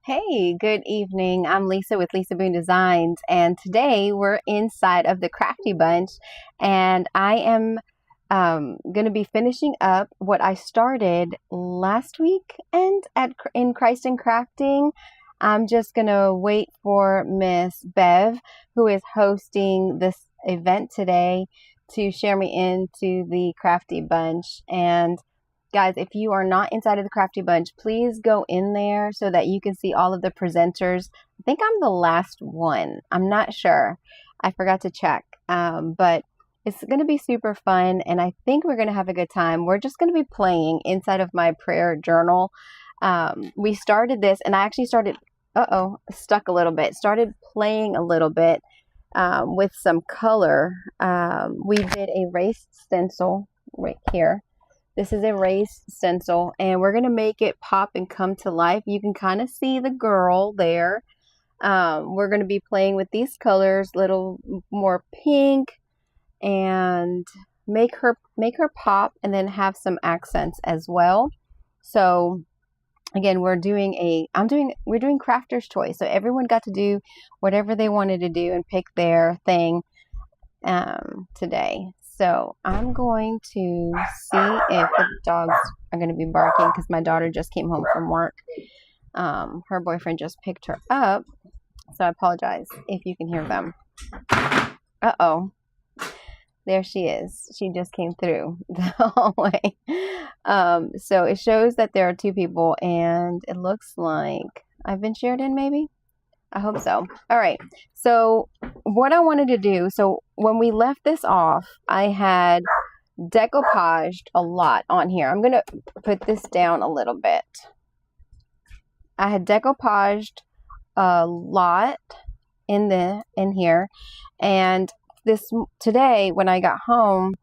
Hey, good evening. I'm Lisa with Lisa Boone Designs, and today we're inside of the Crafty Bunch, and I am going to be finishing up what I started last week and in Christ and Crafting. I'm just going to wait for Miss Bev, who is hosting this event today, to share me into the Crafty Bunch. And guys, if you are not inside of the Crafty Bunch, please go in there so that you can see all of the presenters. I think I'm the last one. I'm not sure. I forgot to check. But it's going to be super fun, and I think we're going to have a good time. We're just going to be playing inside of my prayer journal. We started this, and I actually started, stuck a little bit. Started playing a little bit with some color. We did a raised stencil right here. This is a raised stencil, and we're going to make it pop and come to life. You can kind of see the girl there. We're going to be playing with these colors, little more pink, and make her pop, and then have some accents as well. So again, we're doing crafter's choice. So everyone got to do whatever they wanted to do and pick their thing today. So I'm going to see if the dogs are going to be barking because my daughter just came home from work. Her boyfriend just picked her up. So I apologize if you can hear them. Uh-oh. There she is. She just came through the hallway. So it shows that there are two people, and it looks like I've been shared in, maybe? I hope so. All right. So what I wanted to do, so when we left this off, I had decoupaged a lot on here. I'm going to put this down a little bit. I had decoupaged a lot in here, and today when I got home,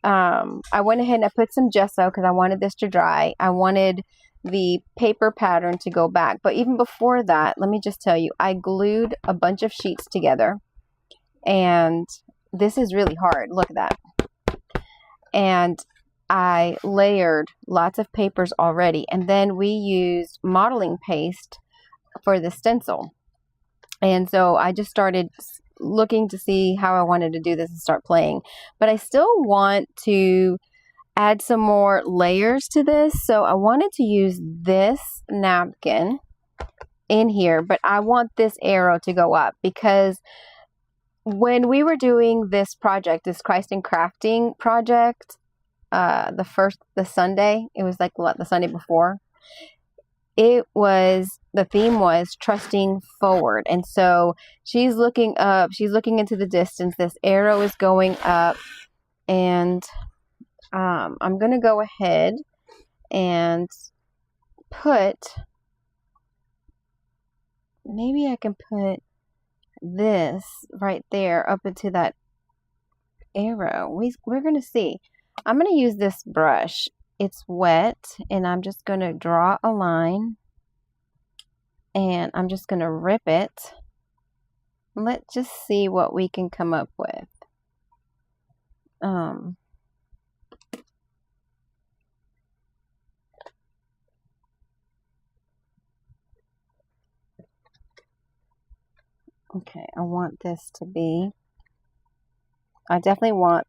I went ahead and I put some gesso because I wanted this to dry. I wanted the paper pattern to go back. But even before that, let me just tell you, I glued a bunch of sheets together. And this is really hard. Look at that. And I layered lots of papers already. And then we used modeling paste for the stencil. And so I just started looking to see how I wanted to do this and start playing. But I still want to add some more layers to this. So I wanted to use this napkin in here, but I want this arrow to go up because when we were doing this project, this Christ and Crafting project, the Sunday, it was like the Sunday before, the theme was trusting forward. And so she's looking up, she's looking into the distance, this arrow is going up, and I'm going to go ahead and maybe I can put this right there up into that arrow. We're going to see. I'm going to use this brush. It's wet, and I'm just going to draw a line, and I'm just going to rip it. Let's just see what we can come up with. Okay, I definitely want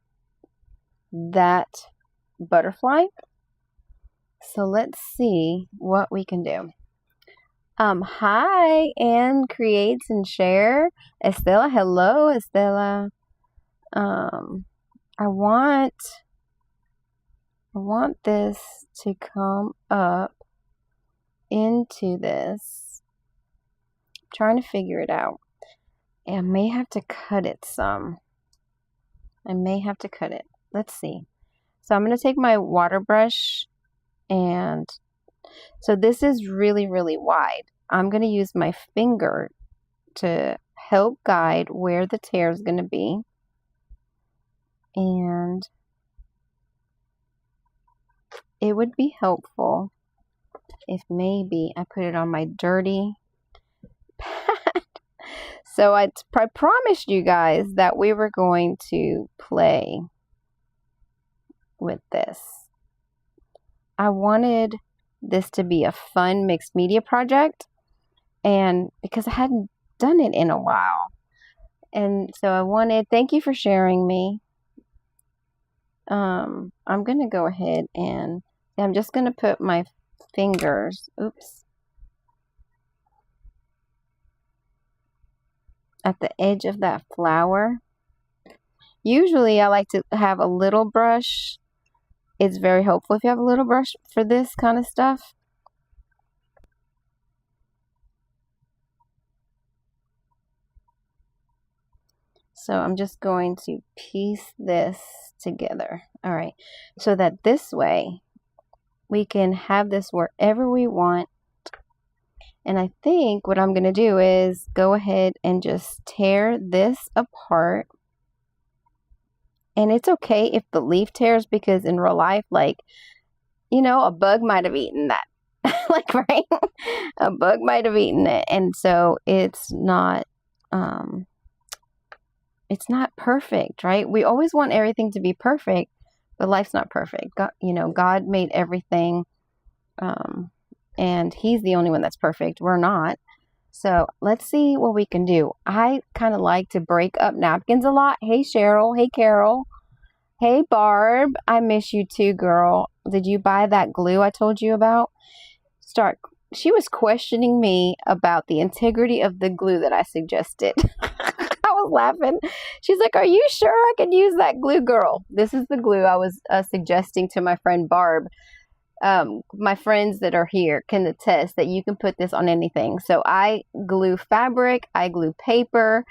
that butterfly. So let's see what we can do. Hi, Anne creates and share. Estela, hello, Estela. I want this to come up into this. I'm trying to figure it out. I may have to cut it some. Let's see. So I'm going to take my water brush, and so this is really, really wide. I'm going to use my finger to help guide where the tear is going to be. And it would be helpful if maybe I put it on my dirty pad. So I promised you guys that we were going to play with this. I wanted this to be a fun mixed media project, and because I hadn't done it in a while. And so thank you for sharing me. I'm going to go ahead and I'm just going to put my fingers, at the edge of that flower. Usually I like to have a little brush. It's very helpful if you have a little brush for this kind of stuff. So I'm just going to piece this together. All right. So that this way we can have this wherever we want. And I think what I'm going to do is go ahead and just tear this apart. And it's okay if the leaf tears, because in real life, like, you know, a bug might have eaten that. Like, right? A bug might have eaten it. And so it's not perfect, right? We always want everything to be perfect, but life's not perfect. God made everything, and He's the only one that's perfect. We're not. So let's see what we can do. I kind of like to break up napkins a lot. Hey, Cheryl. Hey, Carol. Hey, Barb. I miss you too, girl. Did you buy that glue I told you about? She was questioning me about the integrity of the glue that I suggested. I was laughing. She's like, are you sure I can use that glue, girl? This is the glue I was suggesting to my friend Barb. My friends that are here can attest that you can put this on anything. So I glue fabric, I glue paper,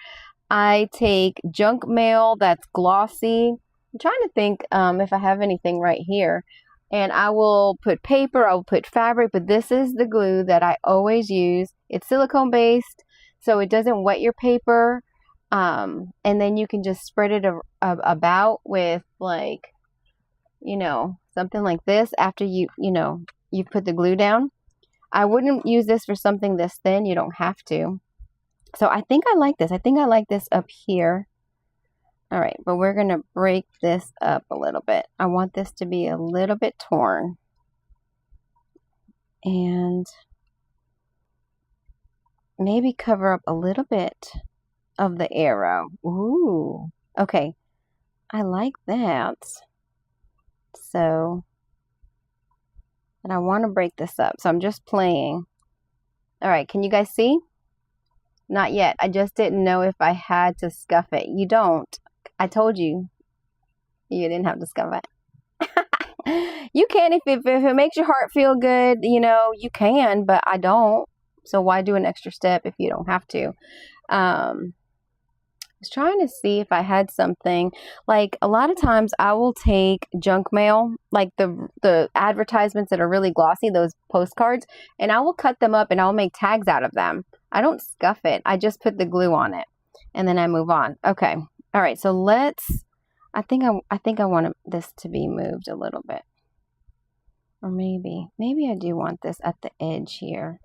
I take junk mail that's glossy. I'm trying to think if I have anything right here. And I will put paper, I will put fabric, but this is the glue that I always use. It's silicone based, so it doesn't wet your paper. And then you can just spread it about with, like, you know, something like this after you put the glue down. I wouldn't use this for something this thin. You don't have to. So I think I like this. I think I like this up here. All right, but we're going to break this up a little bit. I want this to be a little bit torn. And maybe cover up a little bit of the arrow. Ooh, okay. I like that. So, and I want to break this up. So I'm just playing. All right, can you guys see? Not yet. I just didn't know if I had to scuff it. You don't. I told you you didn't have to scuff it. You can if it makes your heart feel good, you can, but I don't. So why do an extra step if you don't have to? I was trying to see if I had something. Like, a lot of times I will take junk mail, like the advertisements that are really glossy, those postcards, and I will cut them up and I'll make tags out of them. I don't scuff it. I just put the glue on it and then I move on. Okay. All right. So I think I want this to be moved a little bit. Or maybe I do want this at the edge here.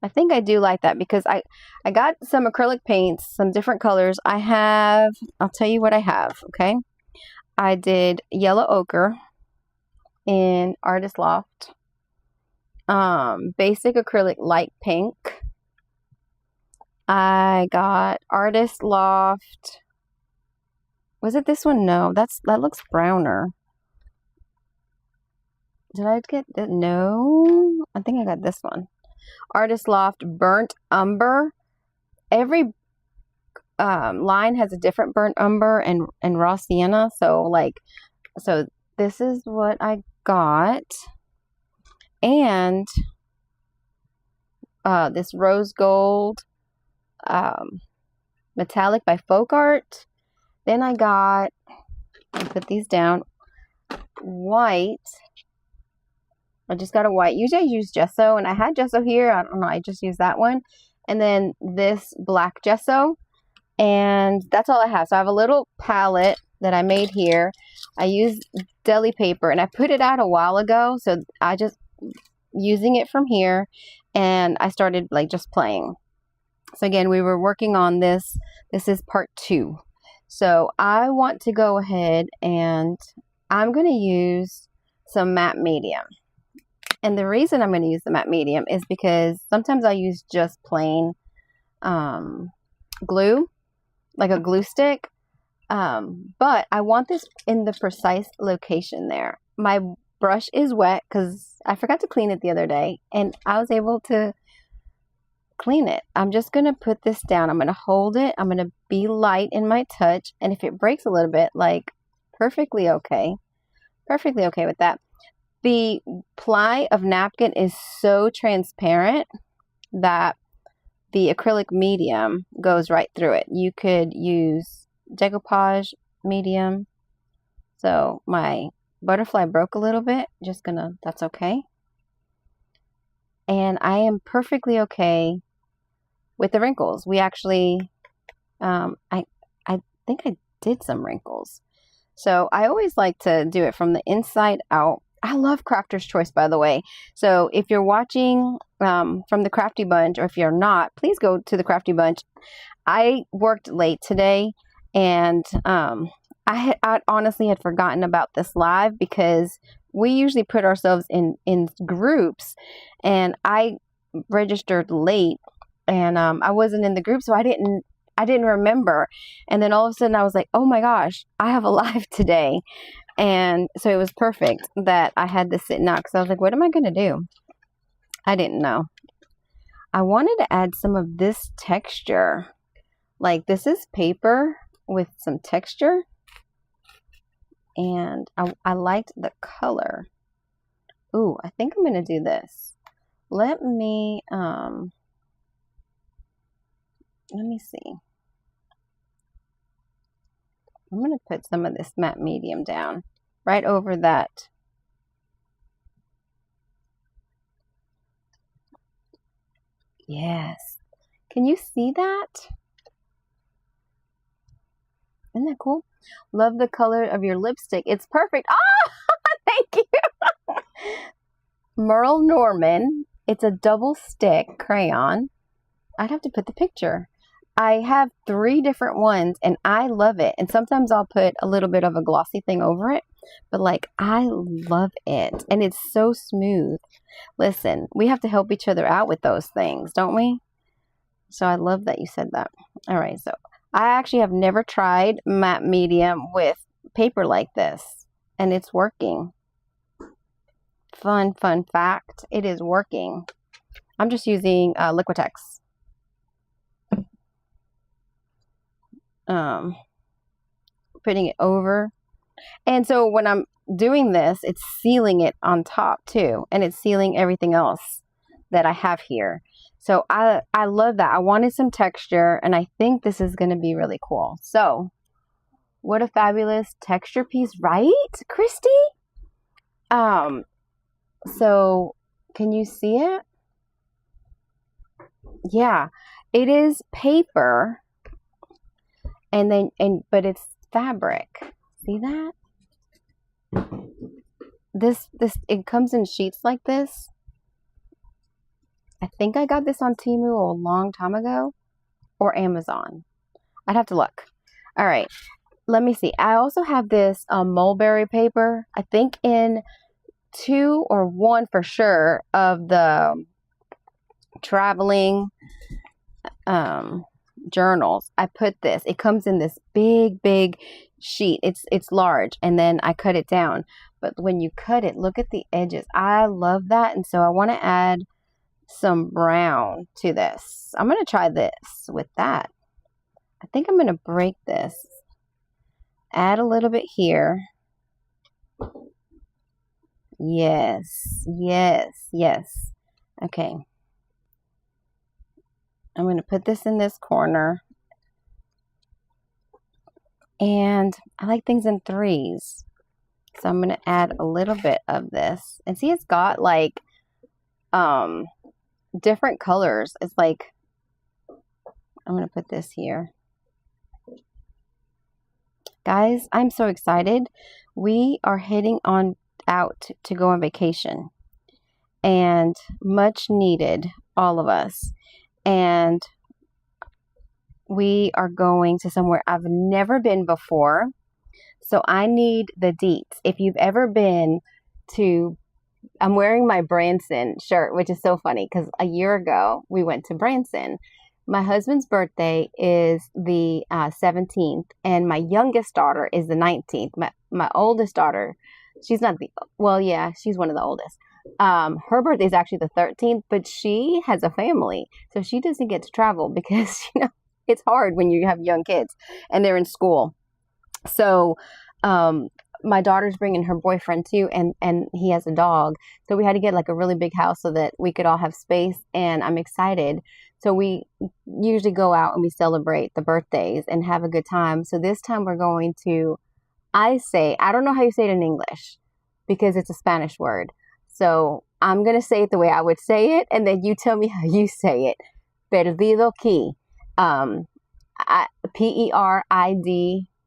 I think I do like that because I got some acrylic paints, some different colors. I'll tell you what I have, okay? I did yellow ochre in Artist Loft. Basic acrylic light pink. I got Artist Loft. Was it this one? No, that looks browner. Did I get that? No, I think I got this one. Artist Loft Burnt Umber. Every line has a different burnt umber and raw sienna. So this is what I got. And this rose gold metallic by Folk Art. Then I got, I'll put these down, white. I just got a white. Usually I use gesso, and I had gesso here. I don't know. I just used that one. And then this black gesso. And that's all I have. So I have a little palette that I made here. I used deli paper, and I put it out a while ago. So I just using it from here, and I started just playing. So again, we were working on this. This is part 2. So I want to go ahead and I'm going to use some matte medium. And the reason I'm going to use the matte medium is because sometimes I use just plain glue, like a glue stick. But I want this in the precise location there. My brush is wet because I forgot to clean it the other day, and I was able to clean it. I'm just going to put this down. I'm going to hold it. I'm going to be light in my touch. And if it breaks a little bit, like perfectly okay. Perfectly okay with that. The ply of napkin is so transparent that the acrylic medium goes right through it. You could use decoupage medium. So my butterfly broke a little bit. That's okay. And I am perfectly okay with the wrinkles. We actually, I think I did some wrinkles. So I always like to do it from the inside out. I love Crafter's Choice, by the way. So if you're watching from the Crafty Bunch, or if you're not, please go to the Crafty Bunch. I worked late today, and I honestly had forgotten about this live because we usually put ourselves in groups, and I registered late, and I wasn't in the group, so I didn't remember. And then all of a sudden I was like, oh my gosh, I have a live today. And so it was perfect that I had this sitting out, because I was like, what am I going to do? I didn't know. I wanted to add some of this texture. Like, this is paper with some texture. And I liked the color. Ooh, I think I'm going to do this. Let me see. I'm going to put some of this matte medium down right over that. Yes. Can you see that? Isn't that cool? Love the color of your lipstick. It's perfect. Ah, thank you. Merle Norman. It's a double stick crayon. I'd have to put the picture. I have 3 different ones, and I love it. And sometimes I'll put a little bit of a glossy thing over it, but like, I love it. And it's so smooth. Listen, we have to help each other out with those things, don't we? So I love that you said that. All right, so I actually have never tried matte medium with paper like this, and it's working. Fun fact, it is working. I'm just using Liquitex. Putting it over. And so when I'm doing this, it's sealing it on top too. And it's sealing everything else that I have here. So I love that. I wanted some texture, and I think this is going to be really cool. So what a fabulous texture piece, right, Christy? So can you see it? Yeah, it is paper. But it's fabric. See that? It comes in sheets like this. I think I got this on Temu a long time ago, or Amazon. I'd have to look. All right, let me see. I also have this mulberry paper. I think in 2 or 1 for sure of the traveling journals. I put this. It comes in this big sheet. It's large, and then I cut it down. But when you cut it, look at the edges. I love that, and so I want to add some brown to this. I'm going to try this with that. I think I'm going to break this. Add a little bit here. Yes. Okay. I'm going to put this in this corner. And I like things in 3s. So I'm going to add a little bit of this. And see, it's got like different colors. It's like, I'm going to put this here. Guys, I'm so excited. We are heading on out to go on vacation. And much needed, all of us. And we are going to somewhere I've never been before. So I need the deets. If you've ever been to I'm wearing my Branson shirt, which is so funny because a year ago we went to Branson. My husband's birthday is the 17th, and my youngest daughter is the 19th. My oldest daughter, she's not the, well, yeah, she's one of the oldest. Her birthday is actually the 13th, but she has a family, so she doesn't get to travel because, it's hard when you have young kids and they're in school. So, my daughter's bringing her boyfriend too, and he has a dog. So we had to get like a really big house so that we could all have space, and I'm excited. So we usually go out and we celebrate the birthdays and have a good time. So this time we're going to, I don't know how you say it in English because it's a Spanish word. So I'm going to say it the way I would say it, and then you tell me how you say it. Perdido aquí. P-E-R-I-D-I-D-O.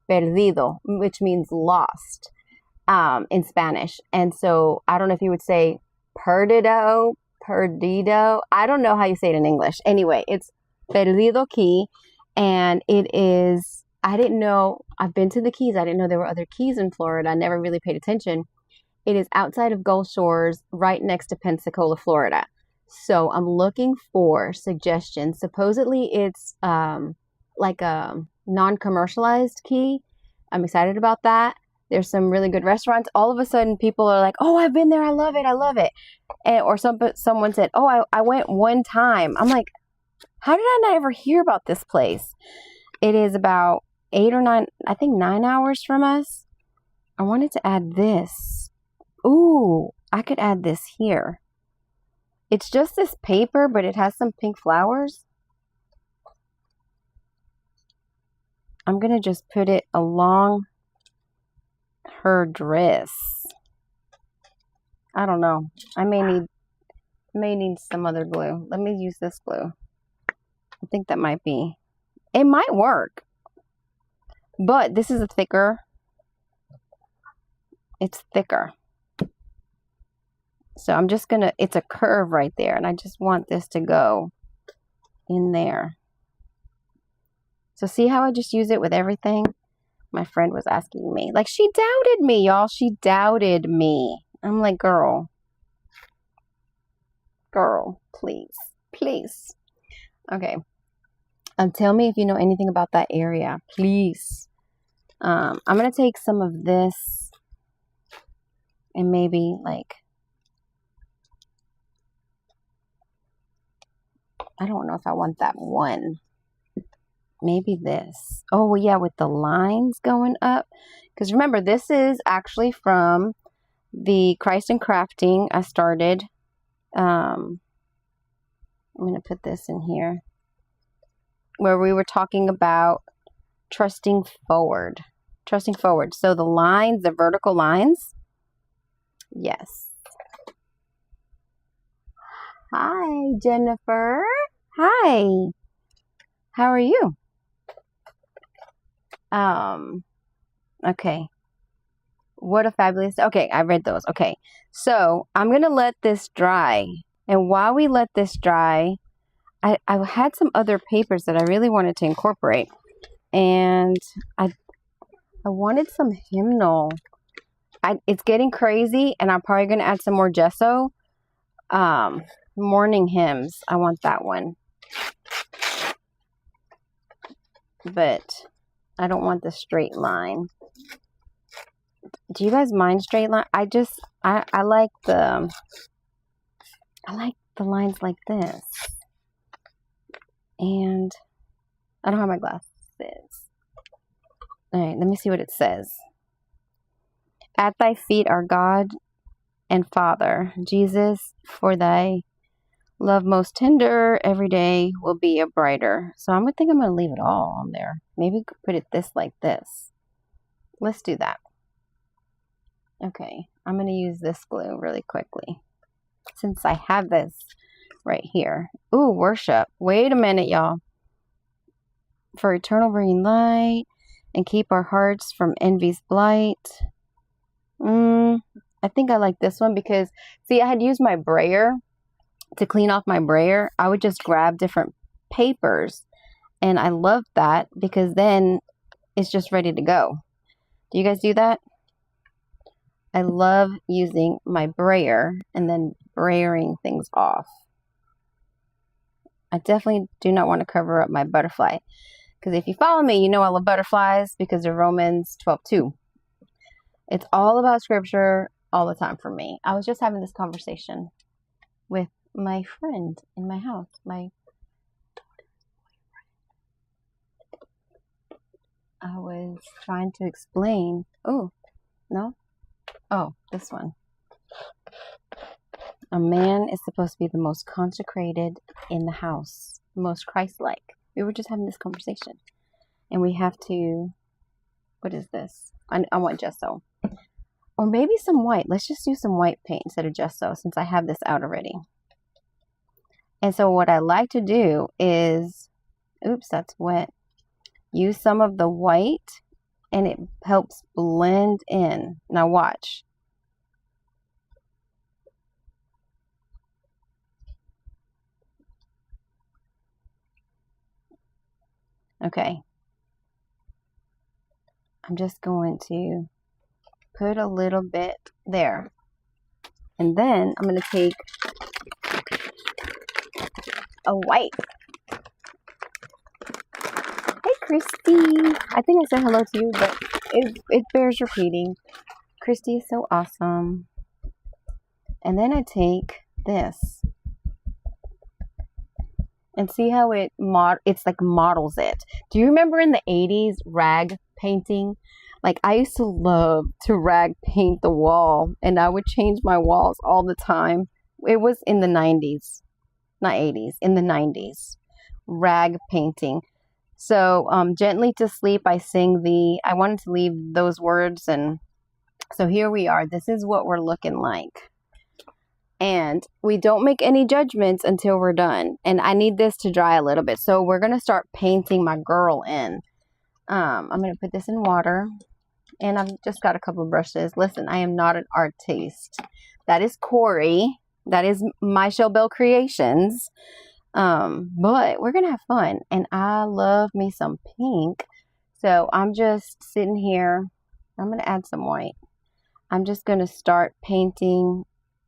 Perdido, which means lost, in Spanish. And so I don't know if you would say perdido. I don't know how you say it in English. Anyway, it's Perdido Key, and it is, I didn't know, I've been to the Keys. I didn't know there were other keys in Florida. I never really paid attention. It is outside of Gulf Shores, right next to Pensacola, Florida. So I'm looking for suggestions. Supposedly it's like a non-commercialized key. I'm excited about that. There's some really good restaurants. All of a sudden people are like, oh, I've been there. I love it. Or someone said, oh, I went one time. I'm like, how did I not ever hear about this place? It is about 8 or 9, I think 9 hours from us. I wanted to add this. Ooh, I could add this here. It's just this paper, but it has some pink flowers. I'm going to just put it along her dress. I don't know. I may need some other glue. Let me use this glue. I think that might be. It might work. But this is a thicker. It's thicker. So I'm just going to, it's a curve right there. And I just want this to go in there. So see how I just use it with everything? My friend was asking me. Like, she doubted me, y'all. She doubted me. I'm like, girl, please. Okay. Tell me if you know anything about that area, please. I'm going to take some of this and maybe like, I don't know if I want that one. Maybe this. Oh, well, yeah, with the lines going up. Because remember, this is actually from the Christ in Crafting I started. I'm going to put this in here. Where we were talking about trusting forward. So the lines, the vertical lines. Yes. Hi, Jennifer. Hi. How are you? Okay. What a fabulous, okay, I read those. Okay. So I'm going to let this dry. And while we let this dry, I had some other papers that I really wanted to incorporate. And I wanted some hymnal. It's getting crazy, and I'm probably going to add some more gesso. Morning hymns. I want that one. But I don't want the straight line. Do you guys mind straight line? I like the lines like this. And I don't have my glasses. All right, let me see what it says. At thy feet are God and Father, Jesus, for thy love most tender, every day will be a brighter. So I'm going to leave it all on there. Maybe put it like this. Let's do that. Okay, I'm going to use this glue really quickly. Since I have this right here. Ooh, worship. Wait a minute, y'all. For eternal bringing light and keep our hearts from envy's blight. I think I like this one because, see, I had used my brayer to clean off my brayer. I would just grab different papers, and I love that because then it's just ready to go. Do you guys do that? I love using my brayer and then brayering things off. I definitely do not want to cover up my butterfly. Because if you follow me, you know I love butterflies because of Romans 12:2. It's all about scripture all the time for me. I was just having this conversation with my friend in my house. I was trying to explain. Oh, no? Oh, this one. A man is supposed to be the most consecrated in the house, most Christ-like. We were just having this conversation. And we have to, what is this? I want gesso. Or maybe some white. Let's just use some white paint instead of gesso since I have this out already. And so what I like to do is, oops, that's wet. Use some of the white and it helps blend in. Now watch. Okay. I'm just going to put a little bit there. And then I'm going to take a white. Hey, Christy. I think I said hello to you, but it bears repeating. Christy is so awesome. And then I take this. And see how it's like models it. Do you remember in the 80s rag painting? Like I used to love to rag paint the wall and I would change my walls all the time. It was in the 90s, not 80s, in the 90s. Rag painting. So Gently to Sleep, I wanted to leave those words, and so here we are. This is what we're looking like. And we don't make any judgments until we're done. And I need this to dry a little bit. So we're going to start painting my girl in. I'm going to put this in water. And I've just got a couple of brushes. Listen, I am not an artiste. That is Corey. That is My Shell Bell Creations. But we're going to have fun. And I love me some pink. So I'm just sitting here. I'm going to add some white. I'm just going to start painting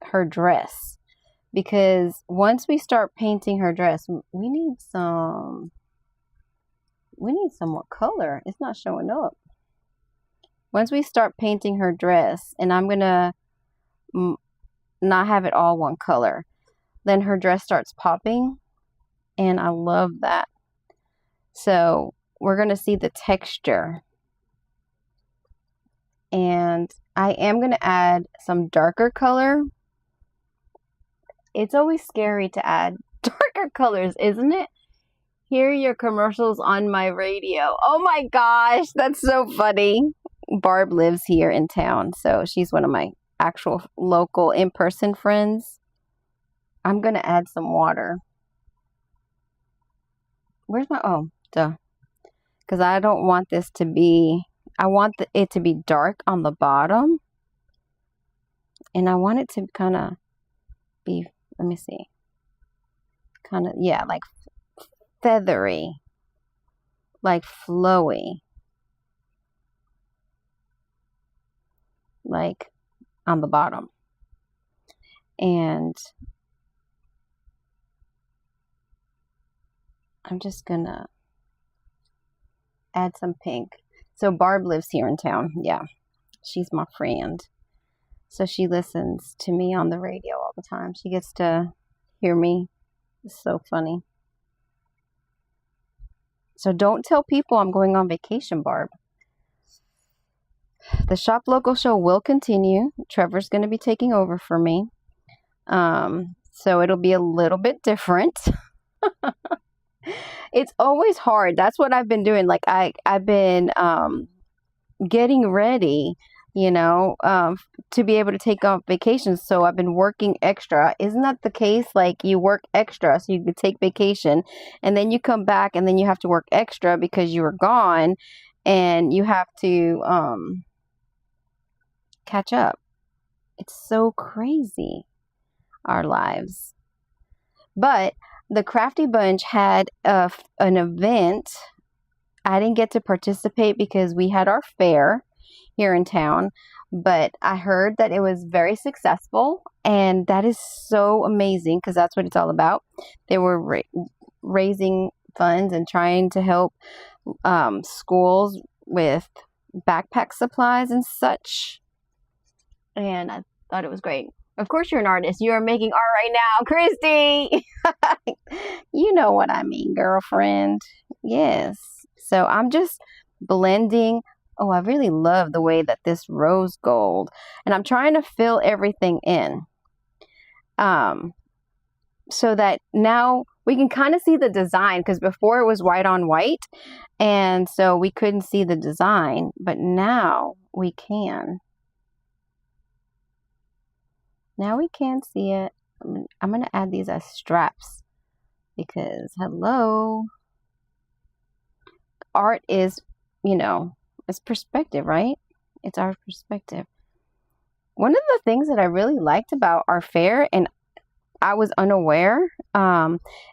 her dress, because once we start painting her dress, we need some more color. It's not showing up. Once we start painting her dress, and I'm gonna not have it all one color, then her dress starts popping, and I love that. So we're gonna see the texture, and I am gonna add some darker color. It's always scary to add darker colors, isn't it? Hear your commercials on my radio. Oh my gosh, that's so funny. Barb lives here in town, so she's one of my actual local in-person friends. I'm going to add some water. Where's my, because I don't want this to be, I want it to be dark on the bottom. And I want it to kind of be, let me see, kind of, yeah, like feathery, like flowy, like on the bottom. And I'm just gonna add some pink. So Barb lives here in town. Yeah, she's my friend. So she listens to me on the radio all the time. She gets to hear me. It's so funny. So don't tell people I'm going on vacation, Barb. The Shop Local show will continue. Trevor's going to be taking over for me. So it'll be a little bit different. It's always hard. That's what I've been doing. Like I've been getting ready, to be able to take off vacations. So I've been working extra. Isn't that the case? Like you work extra so you can take vacation, and then you come back and then you have to work extra because you were gone, and you have to catch up. It's so crazy, our lives. But the Crafty Bunch had an event. I didn't get to participate because we had our fair here in town, but I heard that it was very successful, and that is so amazing because that's what it's all about. They were raising funds and trying to help schools with backpack supplies and such, and I thought it was great. Of course, you're an artist. You are making art right now, Christy. You know what I mean, girlfriend. Yes. So I'm just blending. Oh, I really love the way that this rose gold, and I'm trying to fill everything in, so that now we can kind of see the design, because before it was white on white, and so we couldn't see the design, but now we can. Now we can see it. I'm going to add these as straps because, hello, art is, it's perspective, right? It's our perspective. One of the things that I really liked about our fair, and I was unaware,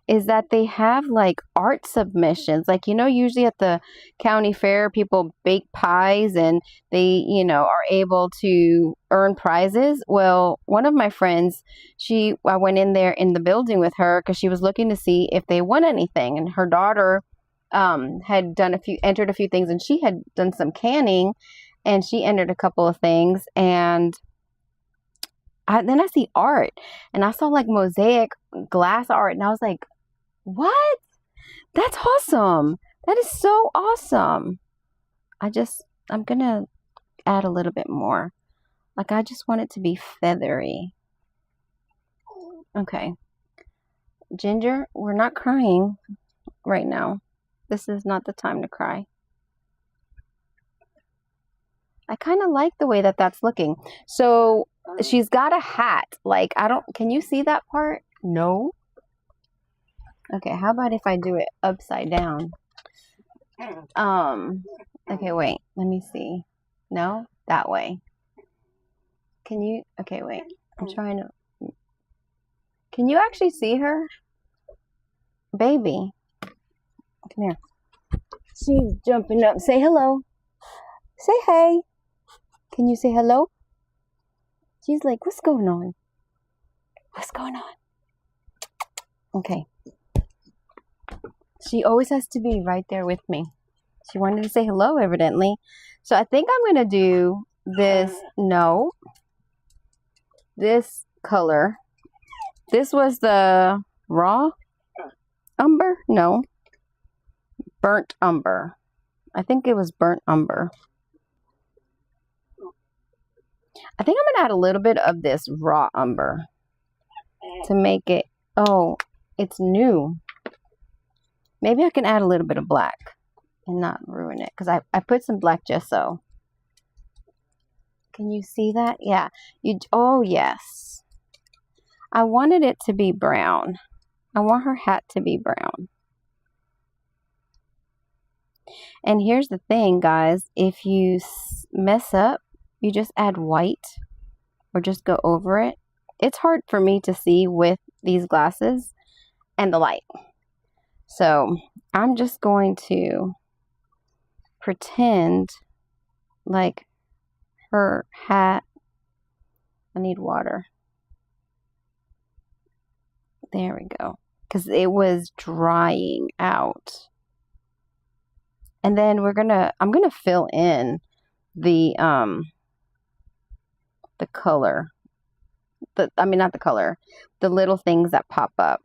is that they have like art submissions. Like, usually at the county fair, people bake pies and they, are able to earn prizes. Well, one of my friends, I went in there in the building with her because she was looking to see if they won anything. And her daughter had entered a few things, and she had done some canning, and she entered a couple of things. And then I see art, and I saw like mosaic glass art, and I was like, what? That's awesome. That is so awesome. I'm going to add a little bit more. Like, I just want it to be feathery. Okay. Ginger, we're not crying right now. This is not the time to cry. I kind of like the way that that's looking. So she's got a hat. Like, can you see that part? No. Okay, how about if I do it upside down? Okay, wait. Let me see. No? That way. Okay, wait. Can you actually see her? Baby. Come here. She's jumping up. Say hello. Say hey. Can you say hello? She's like, what's going on? What's going on? Okay. She always has to be right there with me. She wanted to say hello, evidently. So I think I'm going to do this. No. This color. This was the raw umber? No. Burnt umber. I think it was burnt umber. I think I'm going to add a little bit of this raw umber to make it, it's new. Maybe I can add a little bit of black and not ruin it, because I put some black gesso. Can you see that? Yeah. Oh, yes. I wanted it to be brown. I want her hat to be brown. And here's the thing, guys. If you mess up, you just add white or just go over it. It's hard for me to see with these glasses and the light. So I'm just going to pretend like her hat. I need water. There we go. Because it was drying out. And then I'm gonna fill in the color. Not the color. The little things that pop up.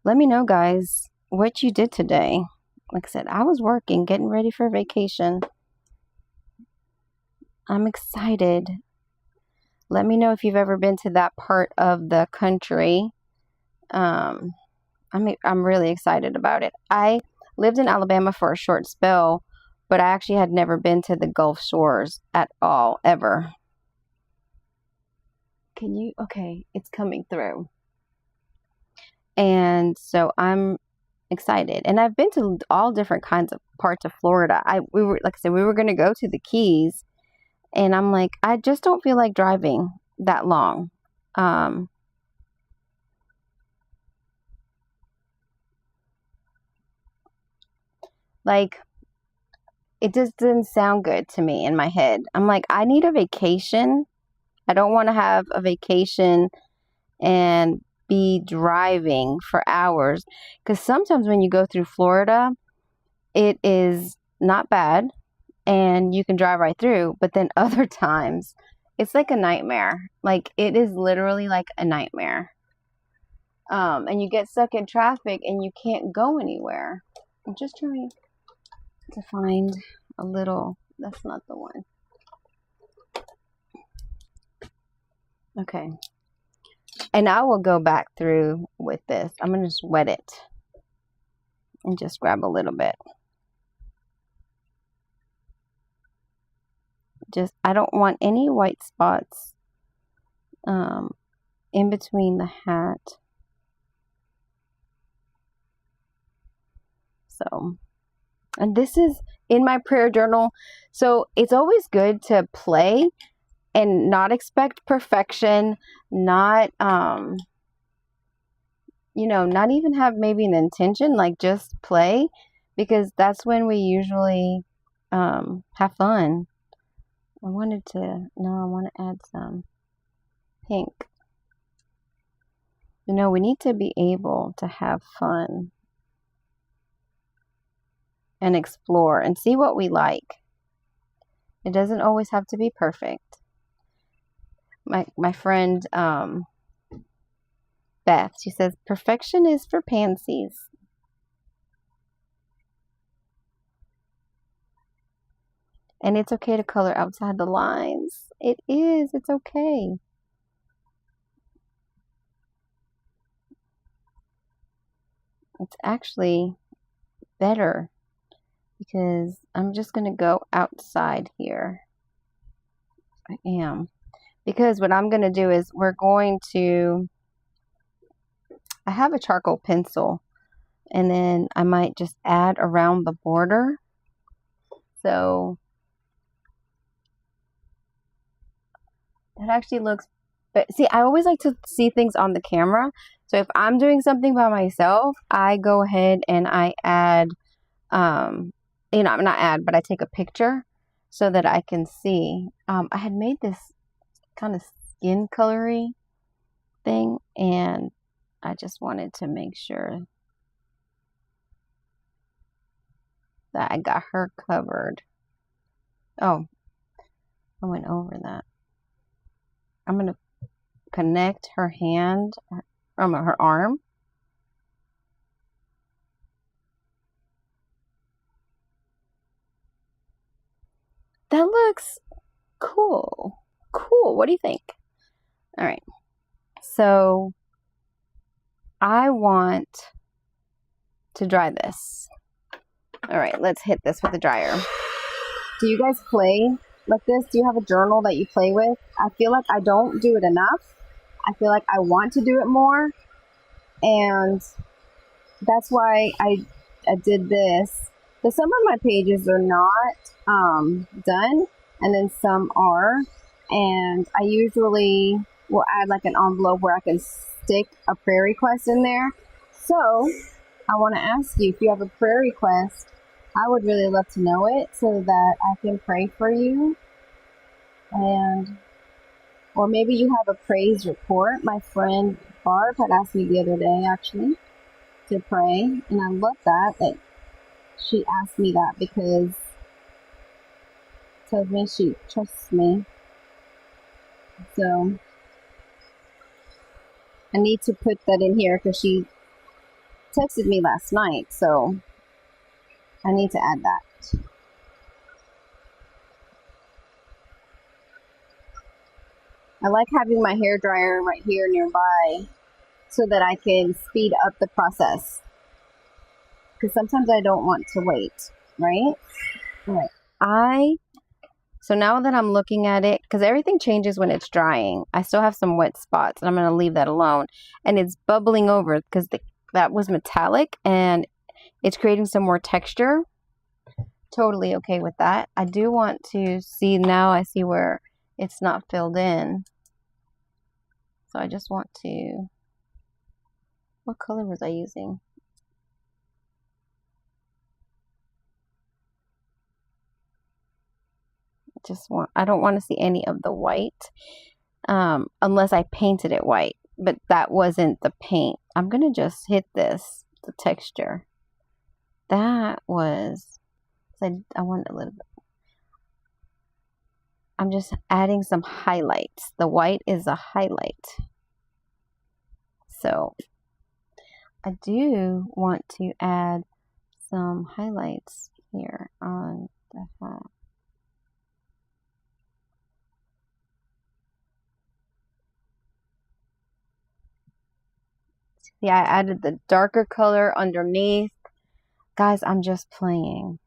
Let me know, guys, what you did today. Like I said, I was working, getting ready for vacation. I'm excited. Let me know if you've ever been to that part of the country. I'm really excited about it. I lived in Alabama for a short spell, but I actually had never been to the Gulf Shores at all, ever. Okay, it's coming through. And so I'm excited. And I've been to all different kinds of parts of Florida. We were going to go to the Keys, and I'm like, I just don't feel like driving that long. Like, it just didn't sound good to me in my head. I'm like, I need a vacation. I don't want to have a vacation and be driving for hours. Because sometimes when you go through Florida, it is not bad and you can drive right through. But then other times, it's like a nightmare. Like, it is literally like a nightmare. And you get stuck in traffic and you can't go anywhere. I'm just trying to find a little, that's not the one. Okay. And I will go back through with this. I'm going to just wet it and just grab a little bit. Just, I don't want any white spots in between the hat. So, and this is in my prayer journal. So it's always good to play and not expect perfection, not, you know, not even have maybe an intention, like just play, because that's when we usually have fun. I want to add some pink. You know, we need to be able to have fun and explore and see what we like. It doesn't always have to be perfect. My friend Beth, she says, perfection is for pansies. And it's okay to color outside the lines. It is. It's okay. It's actually better because I'm just going to go outside here. I am. Because what I'm going to do is I have a charcoal pencil, and then I might just add around the border. So that actually looks, but see, I always like to see things on the camera. So if I'm doing something by myself, I go ahead and I add, you know, not add, but I take a picture so that I can see. I had made this kind of skin colory thing, and I just wanted to make sure that I got her covered. Oh, I went over that. I'm going to connect her hand, her arm. That looks cool. Cool. What do you think? All right. So I want to dry this. All right, let's hit this with the dryer. Do you guys play like this? Do you have a journal that you play with? I feel like I don't do it enough. I feel like I want to do it more. And that's why I did this. But some of my pages are not done, and then some are. And I usually will add like an envelope where I can stick a prayer request in there. So I want to ask you, if you have a prayer request, I would really love to know it so that I can pray for you. Or maybe you have a praise report. My friend Barb had asked me the other day, actually, to pray. And I love that she asked me that, because it tells me she trusts me. So I need to put that in here because she texted me last night. So I need to add that. I like having my hair dryer right here nearby so that I can speed up the process. Because sometimes I don't want to wait, right? All right. So now that I'm looking at it, because everything changes when it's drying. I still have some wet spots, and I'm going to leave that alone. And it's bubbling over because that was metallic, and it's creating some more texture. Totally okay with that. I do want to see, now I see where it's not filled in. So I just want to, what color was I using? I don't want to see any of the white, unless I painted it white, but that wasn't the paint. I'm going to just hit the texture. That was, I want a little bit. I'm just adding some highlights. The white is a highlight. So I do want to add some highlights here on the hat. See, I added the darker color underneath. Guys, I'm just playing.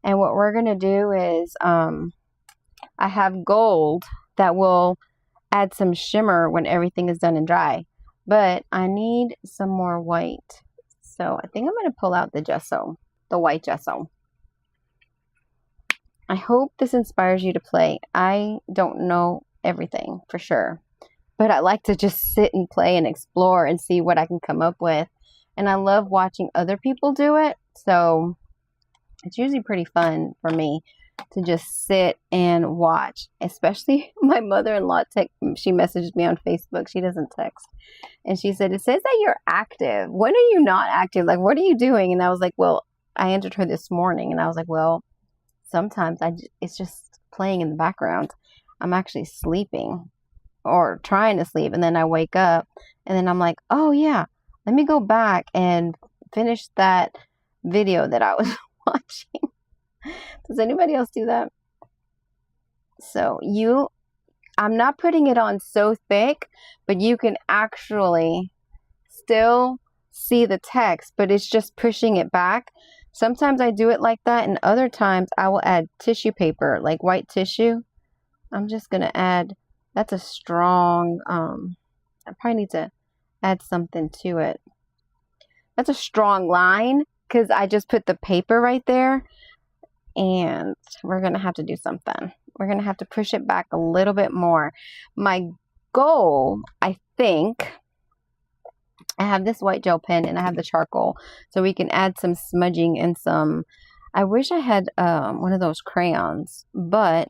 And what we're going to do is, I have gold that will add some shimmer when everything is done and dry. But I need some more white. So I think I'm going to pull out the gesso, the white gesso. I hope this inspires you to play. I don't know everything for sure, but I like to just sit and play and explore and see what I can come up with. And I love watching other people do it. So it's usually pretty fun for me to just sit and watch, especially my mother-in-law. She messaged me on Facebook. She doesn't text. And she said, it says that you're active. When are you not active? Like, what are you doing? And I was like, well, I answered her this morning. And I was like, well, sometimes it's just playing in the background. I'm actually sleeping or trying to sleep. And then I wake up and then I'm like, oh yeah, let me go back and finish that video that I was watching. Does anybody else do that? So I'm not putting it on so thick, but you can actually still see the text, but it's just pushing it back. Sometimes I do it like that, and other times I will add tissue paper, like white tissue. I'm just going to add, that's a strong, I probably need to add something to it. That's a strong line because I just put the paper right there. And we're going to have to do something. We're going to have to push it back a little bit more. My goal, I think, I have this white gel pen and I have the charcoal. So we can add some smudging and some, I wish I had one of those crayons. But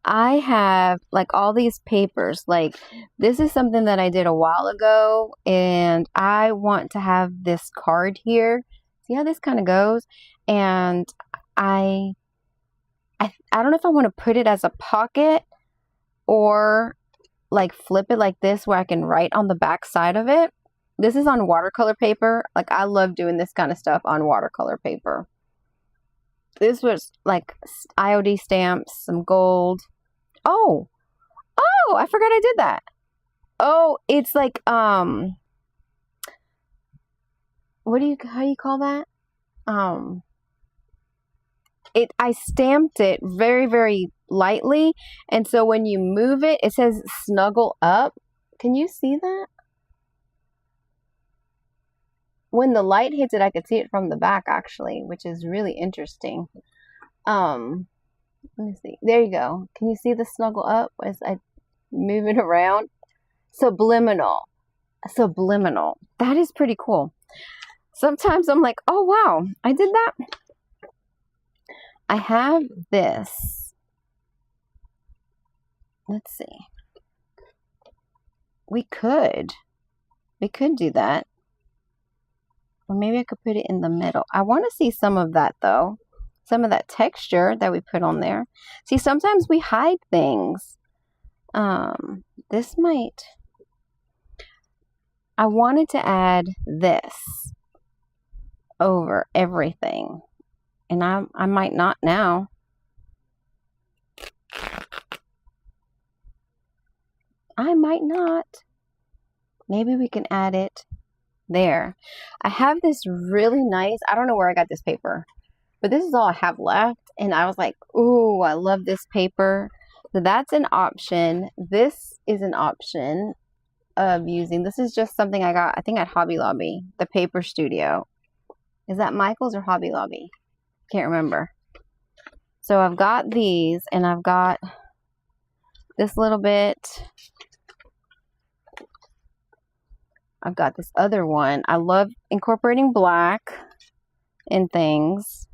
I have like all these papers. Like this is something that I did a while ago. And I want to have this card here. See how this kind of goes? And I don't know if I want to put it as a pocket or like flip it like this where I can write on the back side of it. This is on watercolor paper. Like I love doing this kind of stuff on watercolor paper. This was like IOD stamps, some gold. Oh, I forgot I did that. Oh, it's like, how do you call that? I stamped it very, very lightly. And so when you move it, it says snuggle up. Can you see that? When the light hits it, I could see it from the back actually, which is really interesting. Let me see. There you go. Can you see the snuggle up as I move it around? Subliminal. That is pretty cool. Sometimes I'm like, oh wow, I did that. I have this. Let's see. We could do that. Or maybe I could put it in the middle. I want to see some of that though. Some of that texture that we put on there. See, sometimes we hide things. This might. I wanted to add this over everything. And I might not now. I might not. Maybe we can add it there. I have this really nice, I don't know where I got this paper, but this is all I have left. And I was like, ooh, I love this paper. So that's an option. This is an option of using. This is just something I got, I think at Hobby Lobby, the Paper Studio. Is that Michael's or Hobby Lobby? Can't remember. So I've got these and I've got this little bit. I've got this other one. I love incorporating black in things.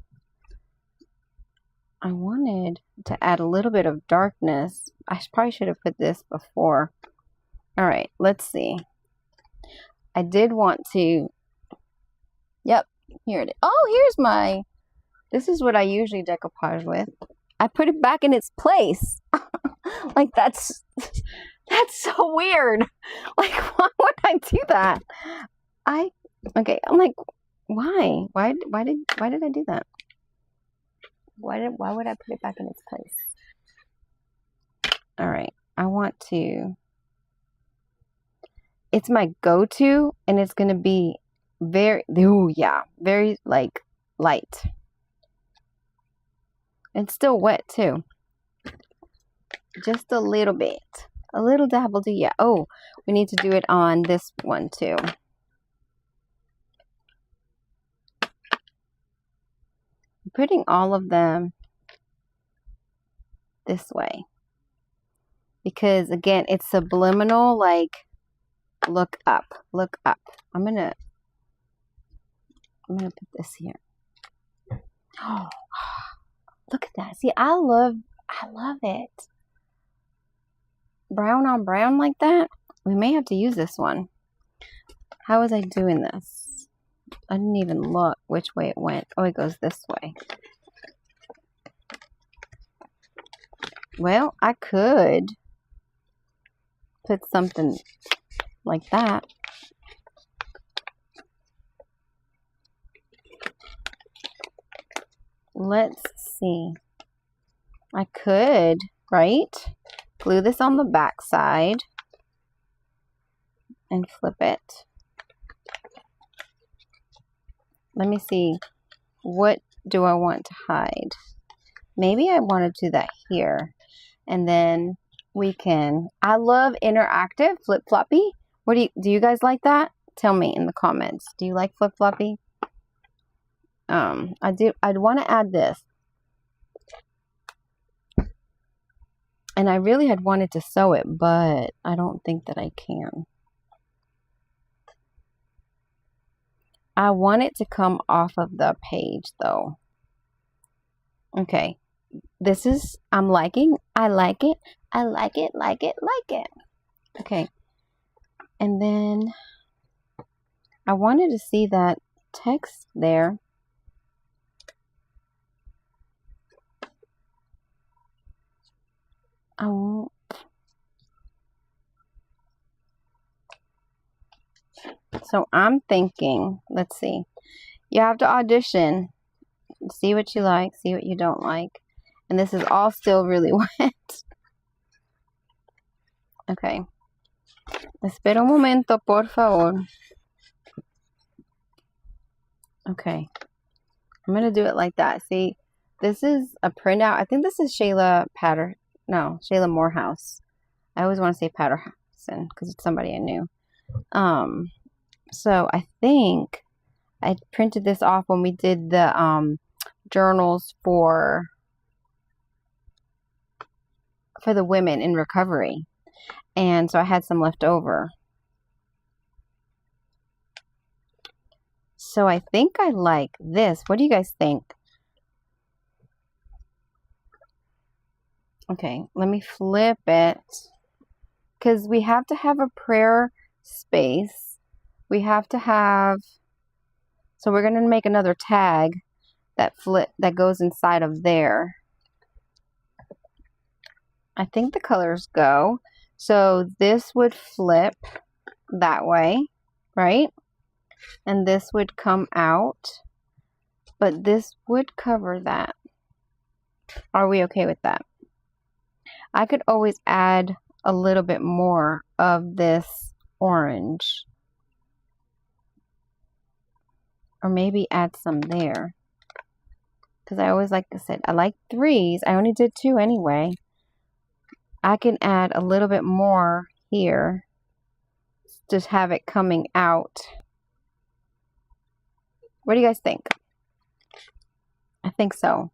I wanted to add a little bit of darkness. I probably should have put this before. All right, let's see. I did want to, yep, here it is. Oh, here's my, this is what I usually decoupage with. I put it back in its place. Like, that's so weird. Like, why would I do that? Okay, I'm like, why? Why did I do that? Why would I put it back in its place? All right, I want to, it's my go-to, and it's going to be very, oh yeah, very like light. It's still wet too. Just a little bit. A little dab will do. Yeah. Oh, we need to do it on this one too. I'm putting all of them this way. Because again, it's subliminal, like look up. Look up. I'm gonna put this here. Oh, look at that. See, I love it. Brown on brown like that. We may have to use this one. How was I doing this? I didn't even look which way it went. Oh, it goes this way. Well, I could put something like that. Let's see. I could, right? Glue this on the back side and flip it. Let me see. What do I want to hide? Maybe I want to do that here. And then we can, I love interactive flip-floppy. What do you guys like that? Tell me in the comments. Do you like flip-floppy? I'd want to add this. And I really had wanted to sew it, but I don't think that I can. I want it to come off of the page though. Okay. This is, I'm liking, I like it. I like it, like it, like it. Okay. And then I wanted to see that text there. I won't. So I'm thinking, let's see. You have to audition. See what you like, see what you don't like. And this is all still really wet. Okay. Espera un momento, por favor. Okay. I'm going to do it like that. See, this is a printout. I think this is Shayla Morehouse. I always want to say Patterson because it's somebody I knew. So I think I printed this off when we did the journals for the women in recovery. And so I had some left over. So I think I like this. What do you guys think? Okay, let me flip it. Because we have to have a prayer space. We have to have... So we're going to make another tag that goes inside of there. I think the colors go. So this would flip that way, right? And this would come out. But this would cover that. Are we okay with that? I could always add a little bit more of this orange. Or maybe add some there. Because I always, like I said, I like 3s. I only did 2 anyway. I can add a little bit more here. Just have it coming out. What do you guys think? I think so.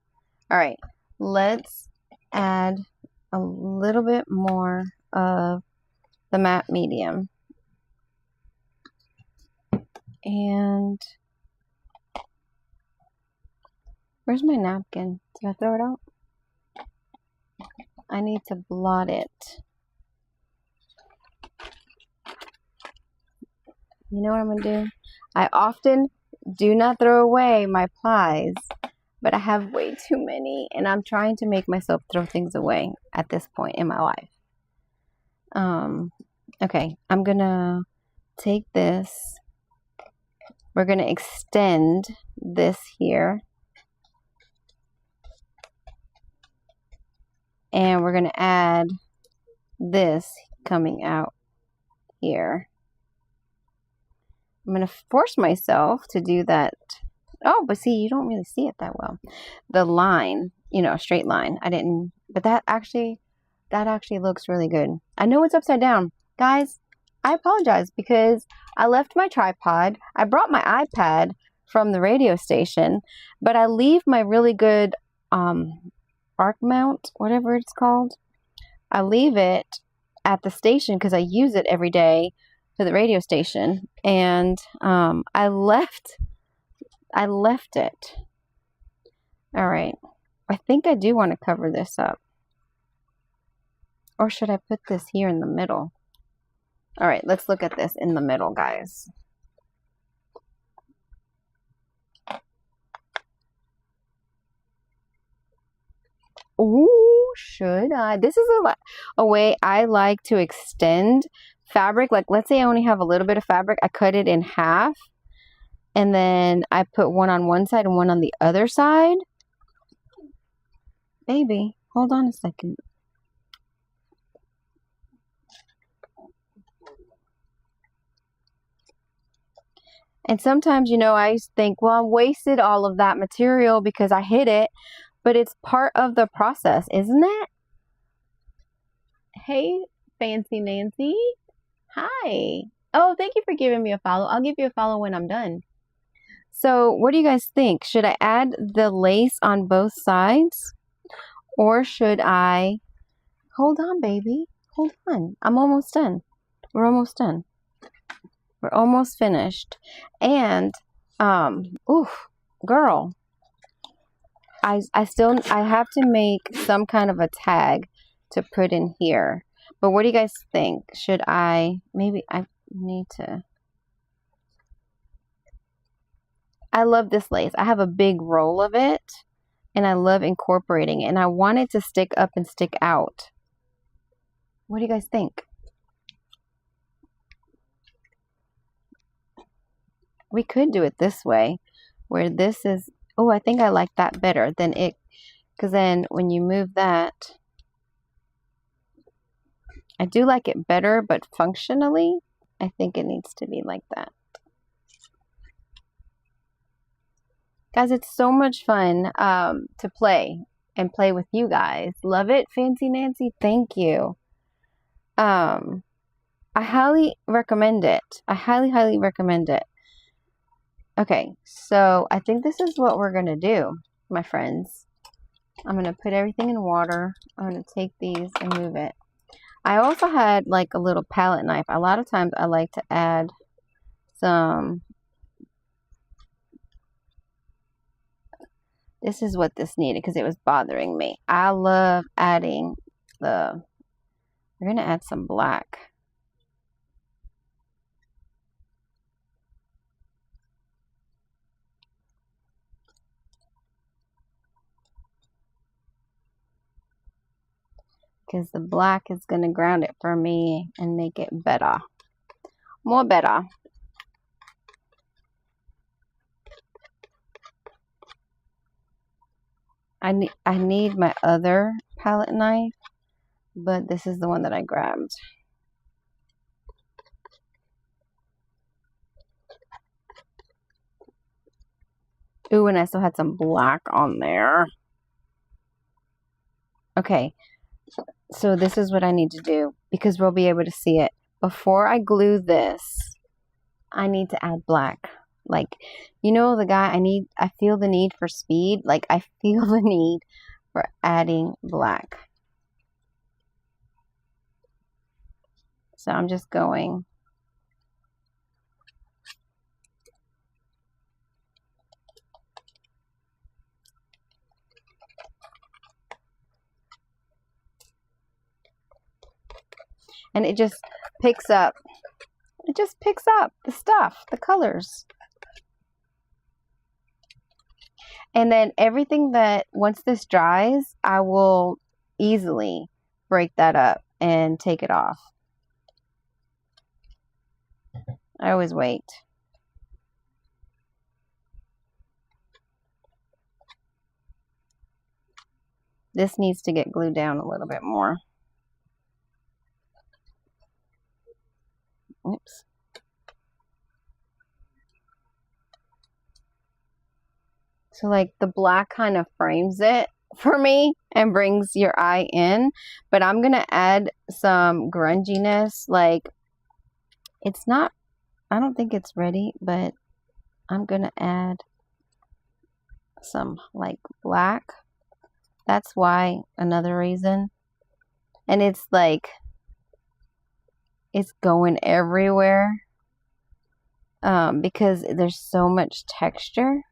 Alright. Let's add a little bit more of the matte medium. And where's my napkin? Did I throw it out? I need to blot it. You know what I'm going to do? I often do not throw away my plies, but I have way too many, and I'm trying to make myself throw things away at this point in my life. Okay, I'm going to take this. We're going to extend this here. And we're going to add this coming out here. I'm going to force myself to do that. Oh, but see, you don't really see it that well. The line, you know, straight line. I didn't, but that actually looks really good. I know it's upside down. Guys, I apologize because I left my tripod. I brought my iPad from the radio station, but I leave my really good arc mount, whatever it's called. I leave it at the station because I use it every day for the radio station, and I left it. All right, I think I do want to cover this up, or should I put this here in the middle? All right, let's look at this in the middle, guys. Ooh, should I? This is a way I like to extend fabric. Like, let's say I only have a little bit of fabric. I cut it in half, and then I put one on one side and one on the other side. Baby, hold on a second. And sometimes, you know, I think, well, I wasted all of that material because I hid it, but it's part of the process, isn't it? Hey, Fancy Nancy. Hi. Oh, thank you for giving me a follow. I'll give you a follow when I'm done. So, what do you guys think? Should I add the lace on both sides? Or should I... Hold on, baby. Hold on. I'm almost done. We're almost done. We're almost finished. And, oof, girl, I have to make some kind of a tag to put in here. But what do you guys think? Should I, maybe I need to, I love this lace. I have a big roll of it, and I love incorporating it, and I want it to stick up and stick out. What do you guys think? We could do it this way, where this is, oh, I think I like that better than it, because then when you move that, I do like it better, but functionally, I think it needs to be like that. Guys, it's so much fun to play and play with you guys. Love it, Fancy Nancy. Thank you. I highly recommend it. I highly, highly recommend it. Okay, so I think this is what we're going to do, my friends. I'm going to put everything in water. I'm going to take these and move it. I also had like a little palette knife. A lot of times I like to add some... This is what this needed because it was bothering me. I love adding the... We're going to add some black. Because the black is going to ground it for me and make it better. More better. I need my other palette knife, but this is the one that I grabbed. Ooh, and I still had some black on there. Okay, so this is what I need to do because we'll be able to see it. Before I glue this, I need to add black. Like, you know, the guy, I feel the need for speed. Like, I feel the need for adding black. So I'm just going. And it just picks up. It just picks up the stuff, the colors. And then everything that, once this dries, I will easily break that up and take it off. I always wait. This needs to get glued down a little bit more. Oops. So like the black kind of frames it for me and brings your eye in. But I'm going to add some grunginess. Like it's not, I don't think it's ready, but I'm going to add some like black. That's why, another reason. And it's like, it's going everywhere because there's so much texture.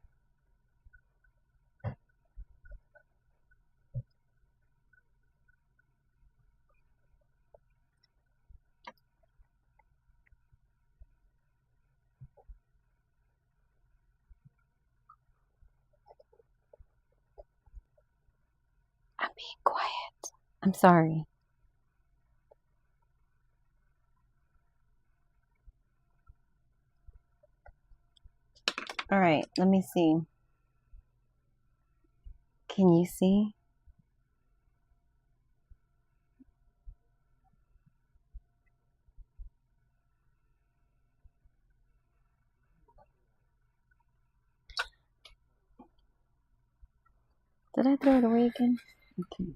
I'm being quiet. I'm sorry. All right, let me see. Can you see? Did I throw it away again? Okay.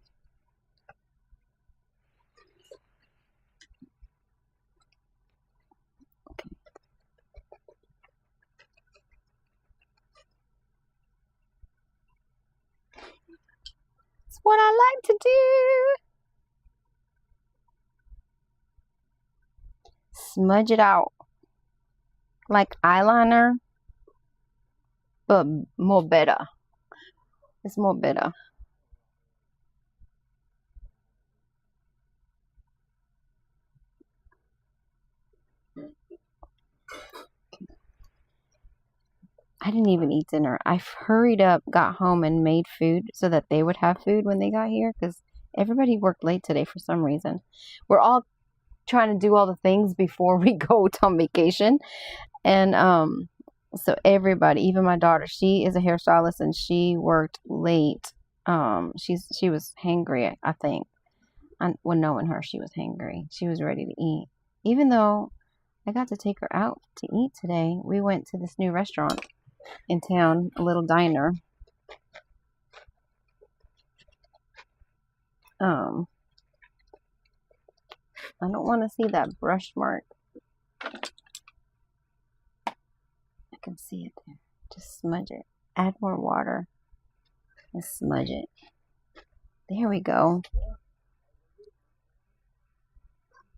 It's what I like to do. Smudge it out. Like eyeliner, but more better. It's more better. I didn't even eat dinner. I hurried up, got home, and made food so that they would have food when they got here because everybody worked late today for some reason. We're all trying to do all the things before we go on vacation. And so everybody, even my daughter, she is a hairstylist and she worked late. She was hangry, I think. When knowing her, she was hangry. She was ready to eat. Even though I got to take her out to eat today, we went to this new restaurant in town, a little diner. I don't want to see that brush mark. I can see it there. Just smudge it. Add more water and smudge it. There we go.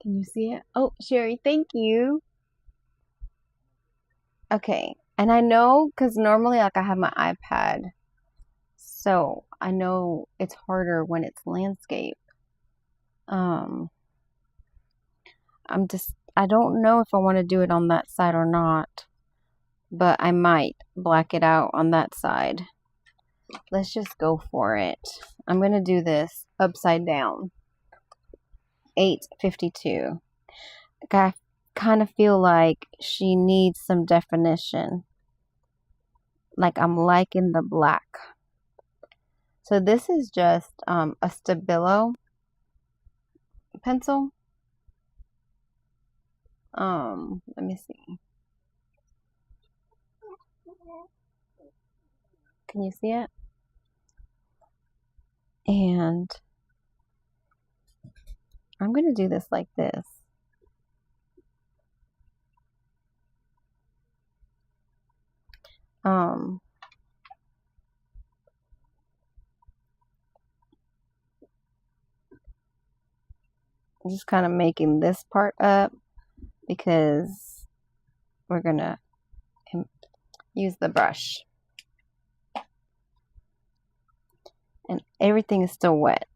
Can you see it? Oh, Sherry, thank you. Okay. And I know, because normally, like, I have my iPad. So I know it's harder when it's landscape. I don't know if I want to do it on that side or not. But I might black it out on that side. Let's just go for it. I'm going to do this upside down. 8:52. I kind of feel like she needs some definition. Like I'm liking the black. So this is just a Stabilo pencil. Let me see. Can you see it? And I'm going to do this like this. Just kind of making this part up because we're going to use the brush. And everything is still wet.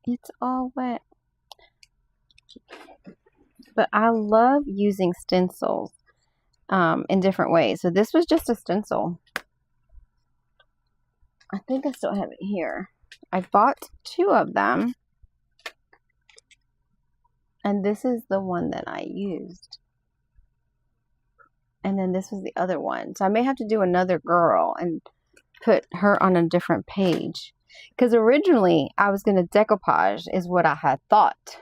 It's all wet. But I love using stencils in different ways. So this was just a stencil. I think I still have it here. I bought 2 of them. And this is the one that I used. And then this was the other one. So I may have to do another girl and put her on a different page. Because originally I was going to decoupage is what I had thought.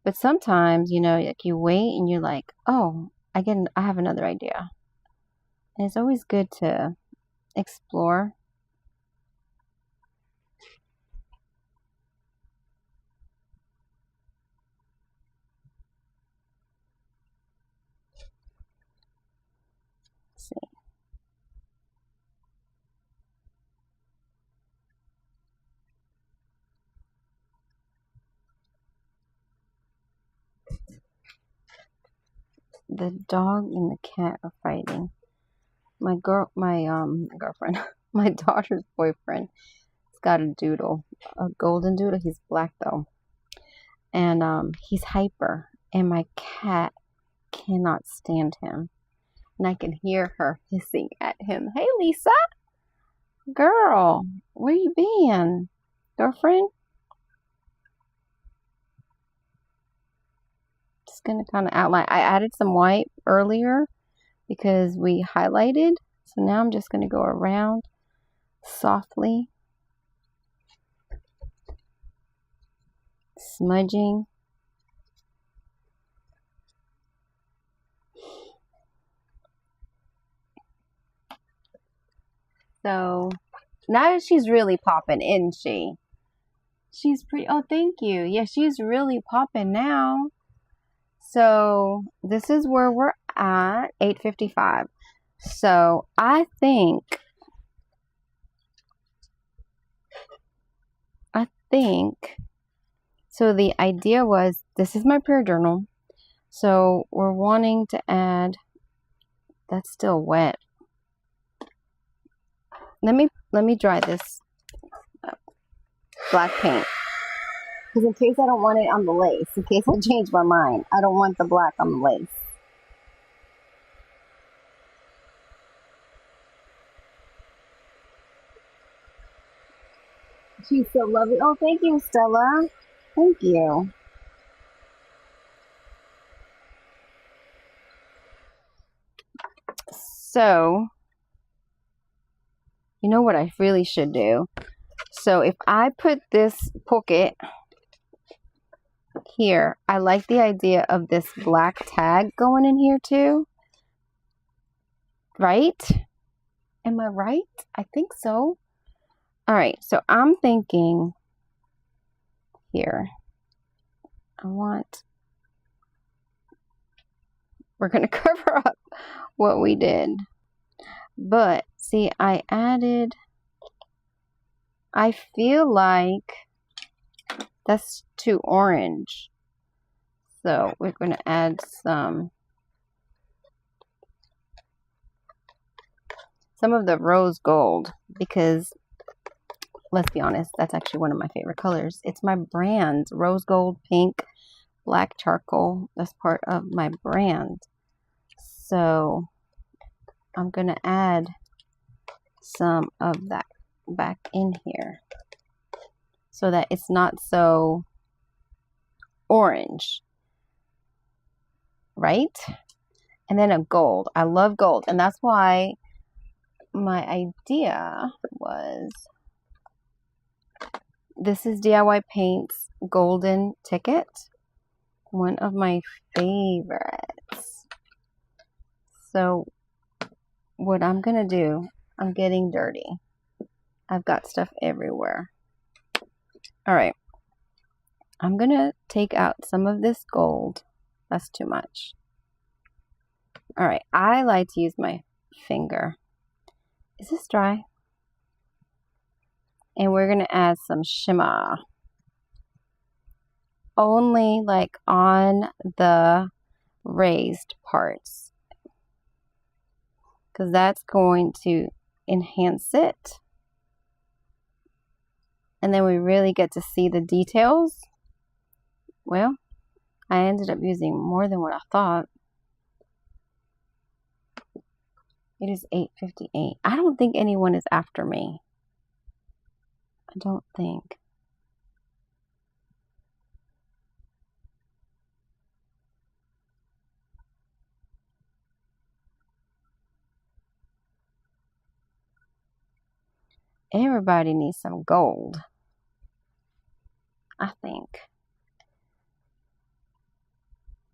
But sometimes, you know, like you wait and you're like, oh, I have another idea. And it's always good to explore. Let's see. The dog and the cat are fighting. My girlfriend, my daughter's boyfriend, has got a doodle, a golden doodle. He's black though, and he's hyper. And my cat cannot stand him, and I can hear her hissing at him. Hey, Lisa, girl, where you been, girlfriend? Just gonna kind of outline. I added some white earlier because we highlighted. So now I'm just going to go around softly, smudging. So now she's really popping, isn't she? She's pretty. Oh, thank you. Yeah, she's really popping now. So this is where we're at, 8:55. So I think so the idea was, this is my prayer journal. So we're wanting to add, that's still wet. Let me dry this black paint. Because in case I don't want it on the lace, in case I change my mind, I don't want the black on the lace. She's so lovely. Oh, thank you, Stella. Thank you. So, you know what I really should do? So if I put this pocket here, I like the idea of this black tag going in here too. Right? Am I right? I think so. All right, so I'm thinking here. We're going to cover up what we did. But see, I feel like that's too orange. So we're going to add some of the rose gold, because let's be honest, that's actually one of my favorite colors. It's my brand, rose gold, pink, black charcoal. That's part of my brand. So I'm going to add some of that back in here so that it's not so orange, right? And then a gold. I love gold, and that's why my idea was, this is DIY Paints Golden Ticket, one of my favorites. So what I'm gonna do, I'm getting dirty. I've got stuff everywhere. All right, I'm gonna take out some of this gold. That's too much. All right, I like to use my finger. Is this dry? And we're gonna add some shimmer. Only like on the raised parts, because that's going to enhance it. and then we really get to see the details. Well, I ended up using more than what I thought. It is 8:58. I don't think anyone is after me. I don't think. Everybody needs some gold, I think.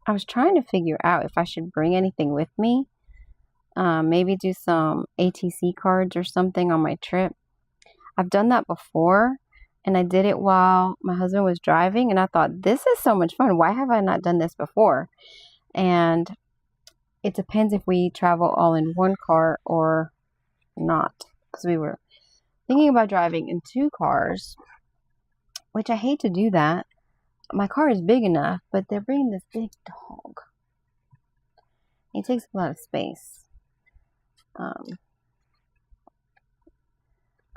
I was trying to figure out if I should bring anything with me. Maybe do some ATC cards or something on my trip. I've done that before, and I did it while my husband was driving, and I thought, this is so much fun. Why have I not done this before? And it depends if we travel all in one car or not, because we were thinking about driving in 2 cars, which I hate to do that. My car is big enough, but they're bringing this big dog. He takes a lot of space. All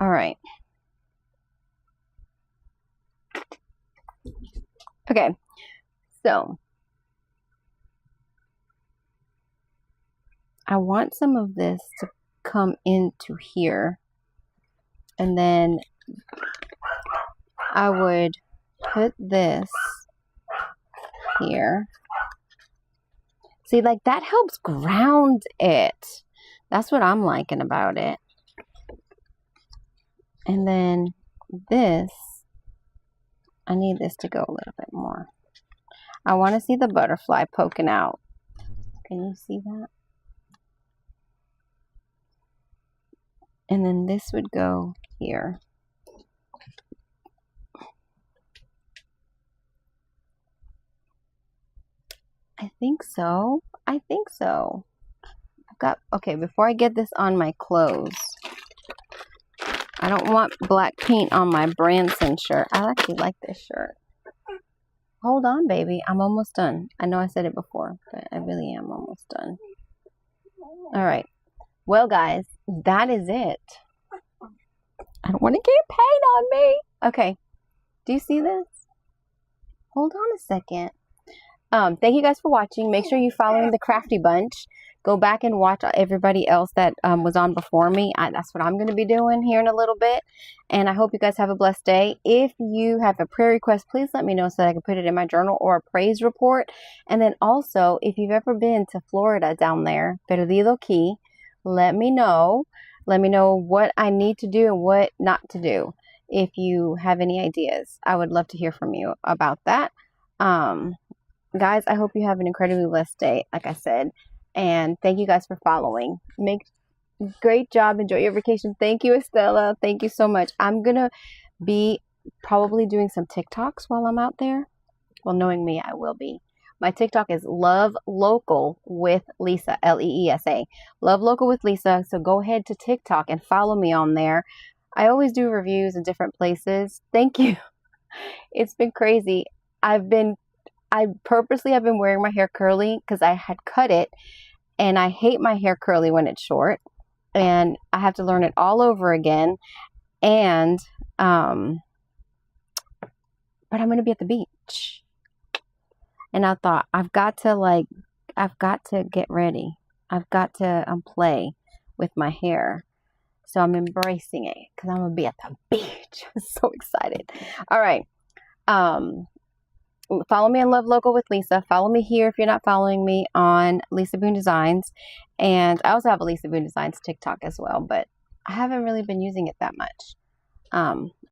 right. Okay, so I want some of this to come into here, and then I would put this here. See, like, that helps ground it. That's what I'm liking about it. And then this, I need this to go a little bit more. I want to see the butterfly poking out. Can you see that? And then this would go here. I think so. I think so. Okay, before I get this on my clothes, I don't want black paint on my Branson shirt. I actually like this shirt. Hold on, baby. I'm almost done. I know I said it before, but I really am almost done. All right. Well, guys, that is it. I don't want to get paint on me. Okay. Do you see this? Hold on a second. Thank you guys for watching. Make sure you're following the Crafty Bunch. Go back and watch everybody else that was on before me. That's what I'm going to be doing here in a little bit. And I hope you guys have a blessed day. If you have a prayer request, please let me know so that I can put it in my journal or a praise report. And then also, if you've ever been to Florida down there, Perdido Key, let me know. Let me know what I need to do and what not to do. If you have any ideas, I would love to hear from you about that. Guys, I hope you have an incredibly blessed day, like I said. And thank you guys for following. Great job. Enjoy your vacation. Thank you, Estella. Thank you so much. I'm going to be probably doing some TikToks while I'm out there. Well, knowing me, I will be. My TikTok is Love Local with Lisa, Leesa. Love Local with Lisa. So go ahead to TikTok and follow me on there. I always do reviews in different places. Thank you. It's been crazy. I purposely have been wearing my hair curly because I had cut it, and I hate my hair curly when it's short, and I have to learn it all over again. And but I'm going to be at the beach, and I thought I've got to get ready. I've got to play with my hair. So I'm embracing it because I'm going to be at the beach. I'm so excited. All right. Follow me on Love Local with Lisa. Follow me here if you're not following me on Lisa Boone Designs. And I also have a Lisa Boone Designs TikTok as well, but I haven't really been using it that much.